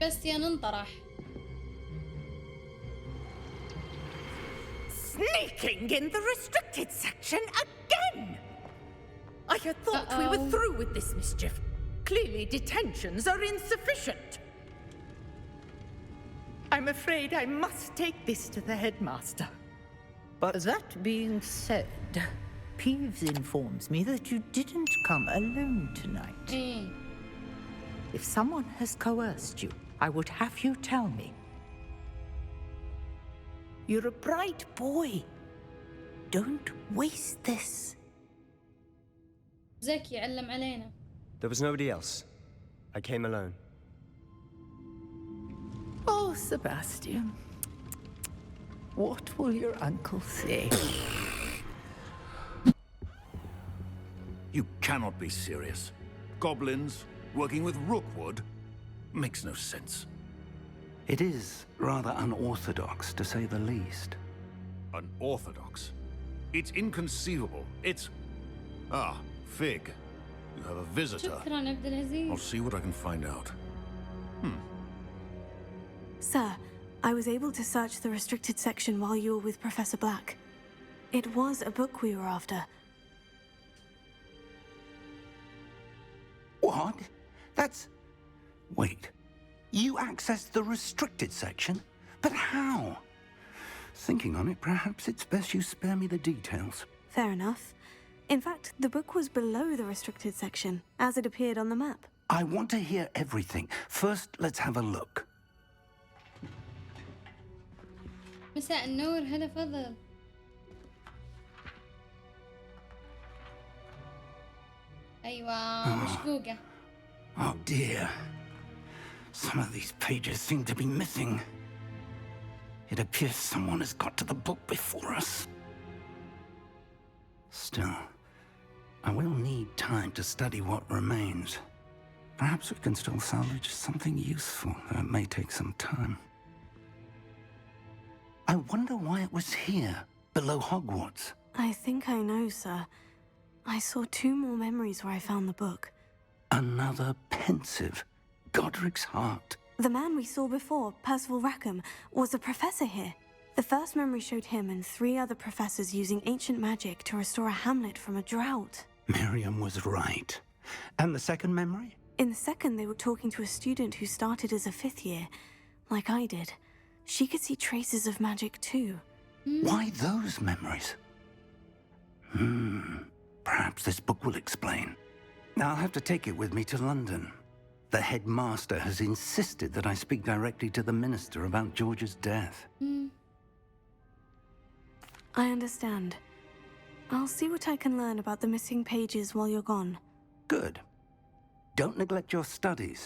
بس يا ننطرح. Sneaking in the restricted section again! I had thought we were through with this mischief. Clearly detentions are insufficient. I'm afraid I must take this to the headmaster. But that being said, Peeves informs me that you didn't come alone tonight. If someone has coerced you, I would have you tell me. You're a bright boy. Don't waste this. زكي علم علينا. There was nobody else. I came alone. Oh, Sebastian. What will your uncle say? You cannot be serious. Goblins working with Rookwood makes no sense. It is rather unorthodox, to say the least. Unorthodox? It's inconceivable. It's... Ah, Fig. You have a visitor. شكراً عبد العزيز. I'll see what I can find out. Sir, I was able to search the restricted section while you were with Professor Black. It was a book we were after. What? That's... Wait. You accessed the restricted section? But how? Thinking on it, perhaps it's best you spare me the details. Fair enough. In fact, the book was below the restricted section, as it appeared on the map. I want to hear everything. First, let's have a look. مساء النور، هلا فضل. أيوة مشقوقة. Oh dear. Some of these pages seem to be missing. It appears someone has got to the book before us. Still, I will need time to study what remains. Perhaps we can still salvage something useful, though it may take some time. I wonder why it was here, below Hogwarts. I think I know, sir. I saw 2 more memories where I found the book. Another pensive. Godric's heart. The man we saw before, Percival Rackham, was a professor here. The first memory showed him and 3 other professors using ancient magic to restore a hamlet from a drought. Miriam was right. And the second memory? In the second, they were talking to a student who started as a 5th year, like I did. She could see traces of magic too. Why those memories? Perhaps this book will explain. I'll have to take it with me to London. The headmaster has insisted that I speak directly to the minister about George's death. I understand. I'll see what I can learn about the missing pages while you're gone. Good. Don't neglect your studies.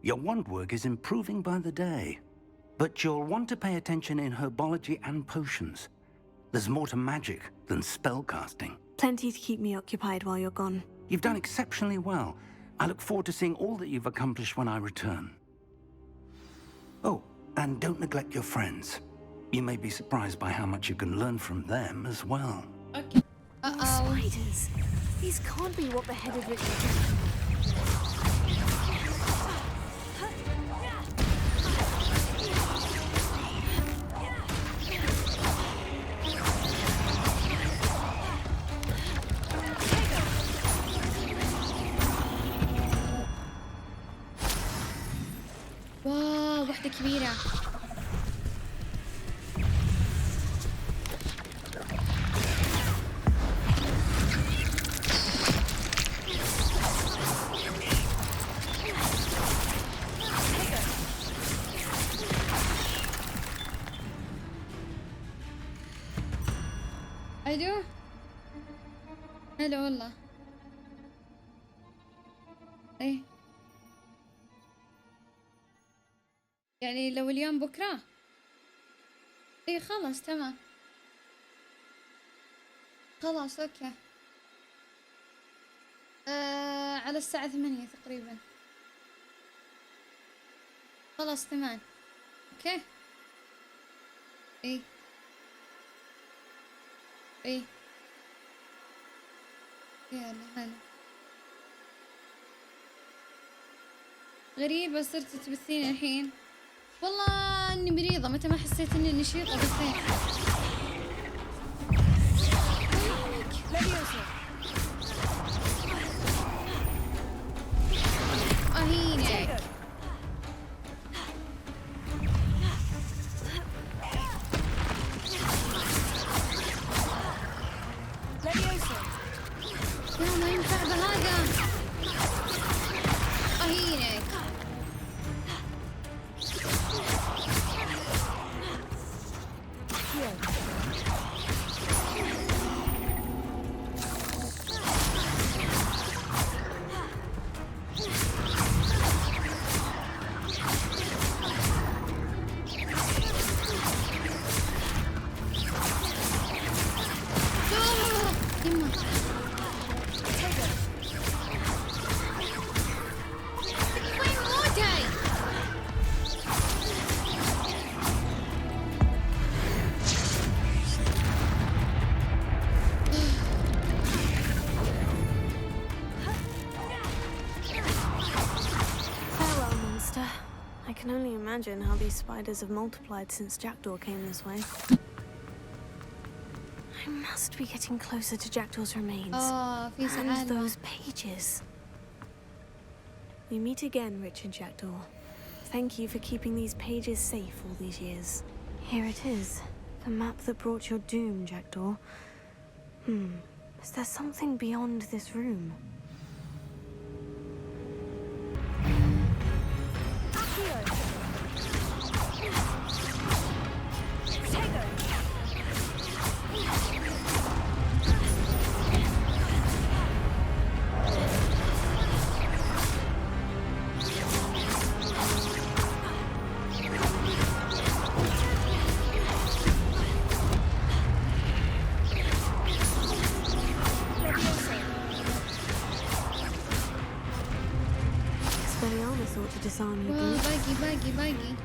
Your wand work is improving by the day. But you'll want to pay attention in herbology and potions. There's more to magic than spellcasting. Plenty to keep me occupied while you're gone. You've done exceptionally well. I look forward to seeing all that you've accomplished when I return. Oh, and don't neglect your friends. You may be surprised by how much you can learn from them as well. Okay. Spiders! These can't be what the head of Richard... واو، واحدة كبيرة. الو هلا والله. ايه يعني لو اليوم بكرة. ايه خلاص تمام. خلاص اوكي. على الساعة 8 تقريبا. خلاص تمام. اوكي. ايه ايه يلا هلا. غريبة صرت تبثين الحين. والله اني مريضة، متى ما حسيت اني نشيطة بالخير. اهينك. لا ما ينفع بهذا. اهينك. I can only imagine how these spiders have multiplied since Jackdaw came this way. I must be getting closer to Jackdaw's remains. في سعادة. And those pages. We meet again, Richard Jackdaw. Thank you for keeping these pages safe all these years. Here it is. The map that brought your doom, Jackdaw. Is there something beyond this room? باقي.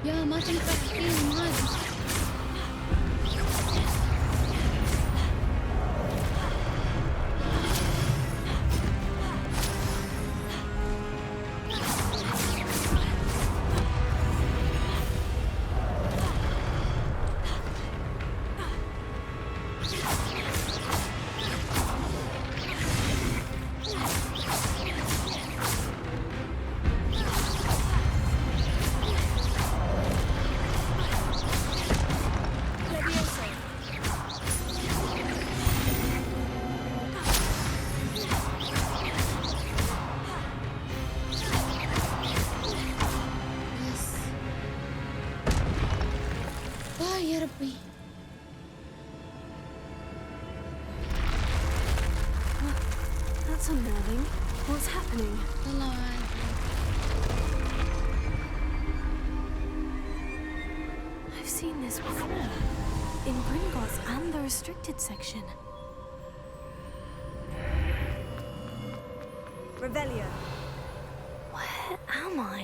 يا ما تنفع فيهم هذه. يا ربي. That's unnerving. What's happening? الله أعلم. I've seen this before. In Gringotts and the restricted section. Revelio. Where am I?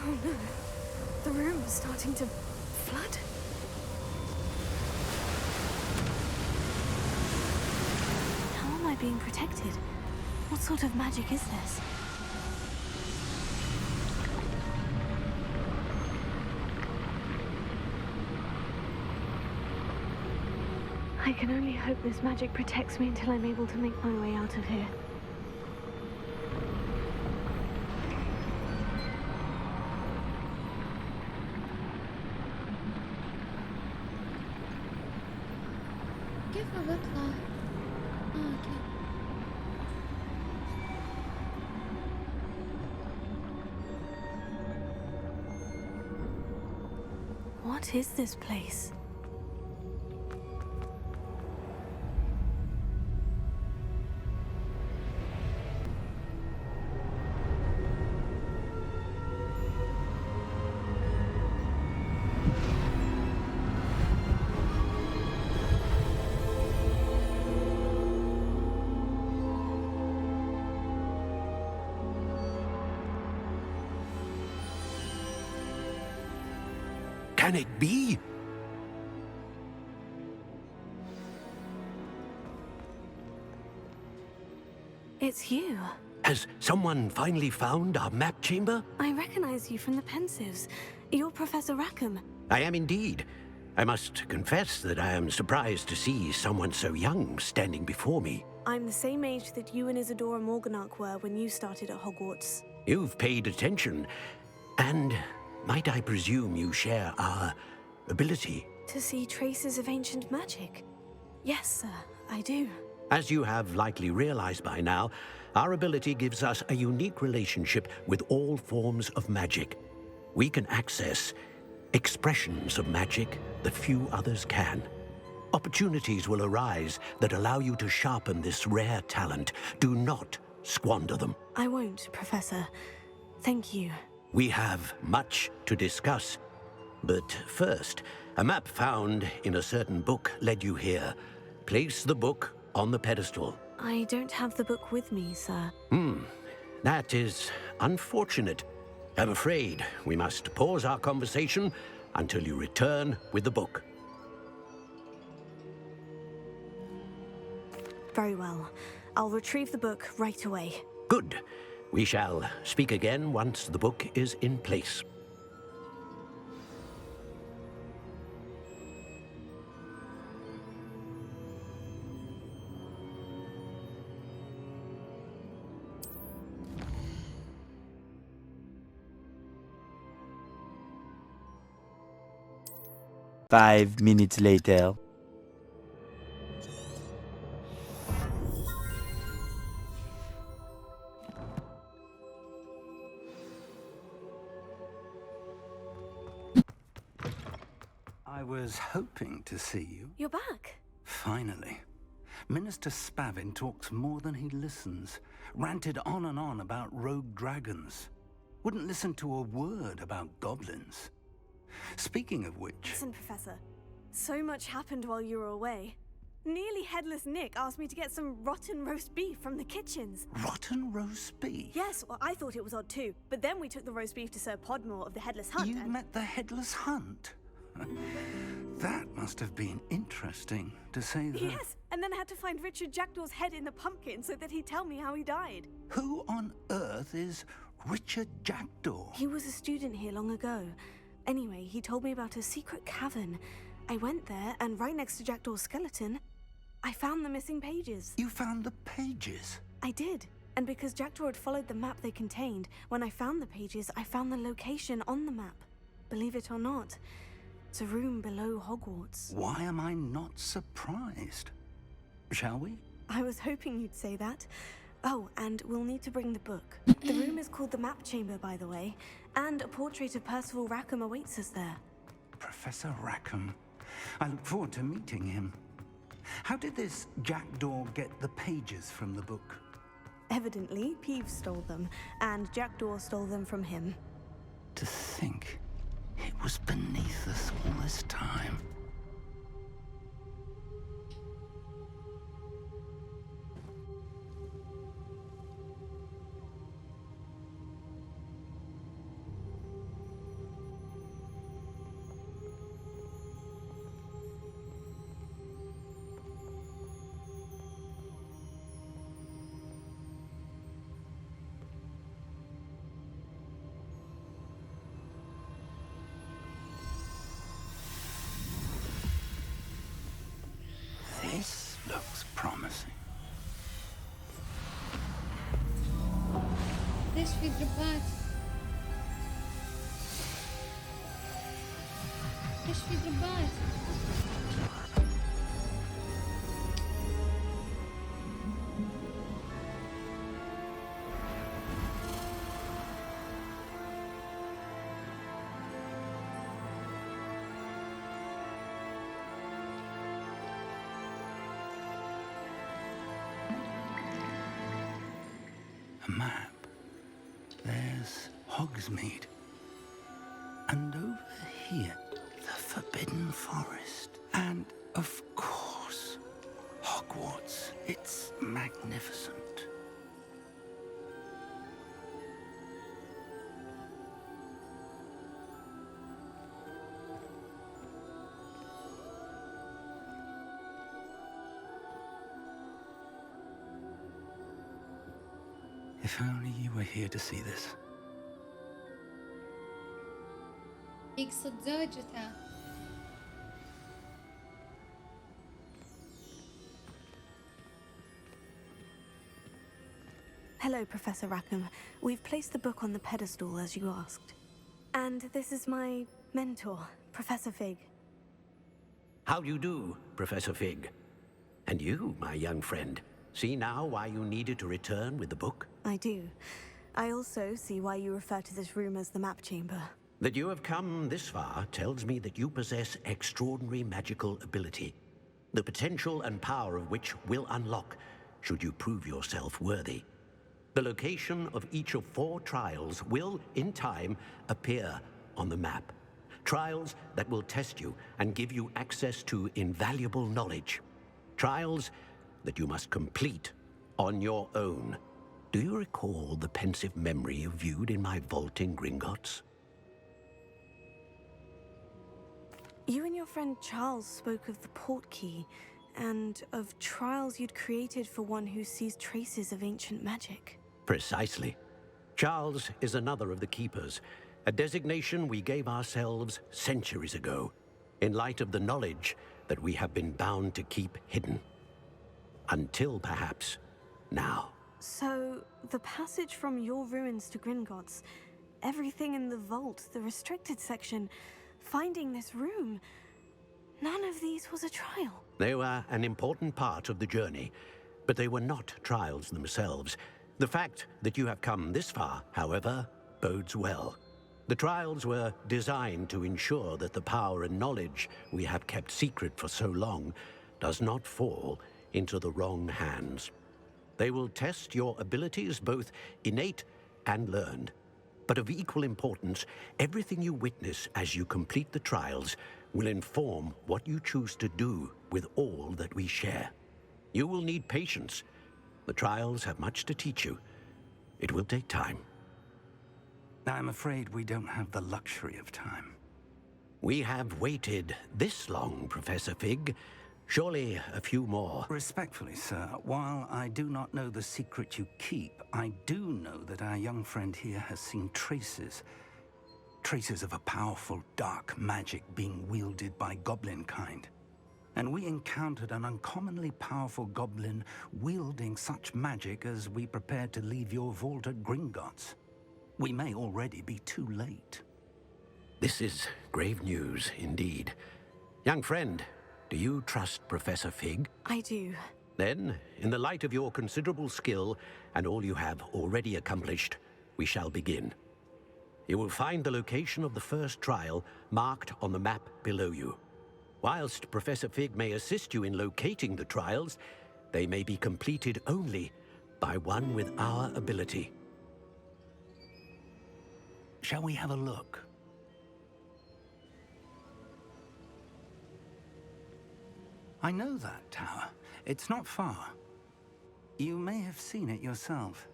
Oh no. The room is starting to flood. How am I being protected? What sort of magic is this? I can only hope this magic protects me until I'm able to make my way out of here. كيف بطلع؟ اوكي. What is this place? Can it be? It's you. Has someone finally found our map chamber? I recognize you from the Pensives. You're Professor Rackham. I am indeed. I must confess that I am surprised to see someone so young standing before me. I'm the same age that you and Isadora Morganach were when you started at Hogwarts. You've paid attention, and might I presume you share our ability? To see traces of ancient magic? Yes, sir, I do. As you have likely realized by now, our ability gives us a unique relationship with all forms of magic. We can access expressions of magic that few others can. Opportunities will arise that allow you to sharpen this rare talent. Do not squander them. I won't, Professor. Thank you. We have much to discuss. But first, a map found in a certain book led you here. Place the book on the pedestal. I don't have the book with me, sir. That is unfortunate. I'm afraid we must pause our conversation until you return with the book. Very well. I'll retrieve the book right away. Good. We shall speak again once the book is in place. Five minutes later. I was hoping to see you. You're back. Finally. Minister Spavin talks more than he listens. Ranted on and on about rogue dragons. Wouldn't listen to a word about goblins. Speaking of which... Listen, Professor. So much happened while you were away. Nearly Headless Nick asked me to get some rotten roast beef from the kitchens. Rotten roast beef? Yes, well, I thought it was odd too. But then we took the roast beef to Sir Podmore of the Headless Hunt. You met the Headless Hunt? That must have been interesting, to say the... Yes, and then I had to find Richard Jackdaw's head in the pumpkin so that he'd tell me how he died. Who on earth is Richard Jackdaw? He was a student here long ago. Anyway, he told me about a secret cavern. I went there, and right next to Jackdaw's skeleton, I found the missing pages. You found the pages? I did. And because Jackdaw had followed the map they contained, when I found the pages, I found the location on the map. Believe it or not, it's a room below Hogwarts. Why am I not surprised? Shall we? I was hoping you'd say that. Oh, and we'll need to bring the book. The room is called the Map Chamber, by the way, and a portrait of Percival Rackham awaits us there. Professor Rackham. I look forward to meeting him. How did this Jackdaw get the pages from the book? Evidently, Peeves stole them, and Jackdaw stole them from him. To think it was beneath us all this time. This looks promising. ليش في دروبات؟ ليش في دروبات؟ map, there's Hogsmeade. And over here, the Forbidden Forest. And, of course, Hogwarts. It's magnificent. If only you were here to see this. يقصد زوجته. Hello, Professor Rackham. We've placed the book on the pedestal as you asked. And this is my mentor, Professor Fig. How do you do, Professor Fig? And you, my young friend, see now why you needed to return with the book? I do. I also see why you refer to this room as the map chamber. That you have come this far tells me that you possess extraordinary magical ability, the potential and power of which will unlock should you prove yourself worthy. The location of each of 4 trials will, in time, appear on the map. Trials that will test you and give you access to invaluable knowledge. Trials that you must complete on your own. Do you recall the pensive memory you viewed in my vault in Gringotts? You and your friend Charles spoke of the portkey, and of trials you'd created for one who sees traces of ancient magic. Precisely. Charles is another of the Keepers, a designation we gave ourselves centuries ago, in light of the knowledge that we have been bound to keep hidden. Until, perhaps, now. So, the passage from your ruins to Gringotts, everything in the vault, the restricted section, finding this room, none of these was a trial. They were an important part of the journey, but they were not trials themselves. The fact that you have come this far, however, bodes well. The trials were designed to ensure that the power and knowledge we have kept secret for so long does not fall into the wrong hands. They will test your abilities, both innate and learned. But of equal importance, everything you witness as you complete the trials will inform what you choose to do with all that we share. You will need patience. The trials have much to teach you. It will take time. I'm afraid we don't have the luxury of time. We have waited this long, Professor Fig. Surely a few more. Respectfully, sir, while I do not know the secret you keep, I do know that our young friend here has seen traces of a powerful dark magic being wielded by goblin kind. And we encountered an uncommonly powerful goblin wielding such magic as we prepared to leave your vault at Gringotts. We may already be too late. This is grave news indeed. Young friend, do you trust Professor Fig? I do. Then, in the light of your considerable skill and all you have already accomplished, we shall begin. You will find the location of the first trial marked on the map below you. Whilst Professor Fig may assist you in locating the trials, they may be completed only by one with our ability. Shall we have a look? I know that tower. It's not far. You may have seen it yourself.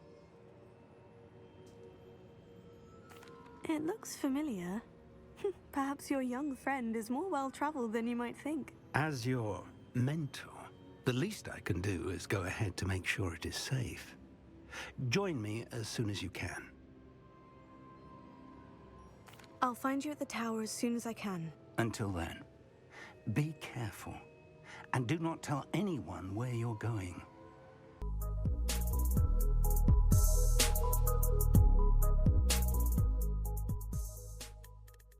It looks familiar. Perhaps your young friend is more well-traveled than you might think. As your mentor, the least I can do is go ahead to make sure it is safe. Join me as soon as you can. I'll find you at the tower as soon as I can. Until then, be careful. And do not tell anyone where you're going.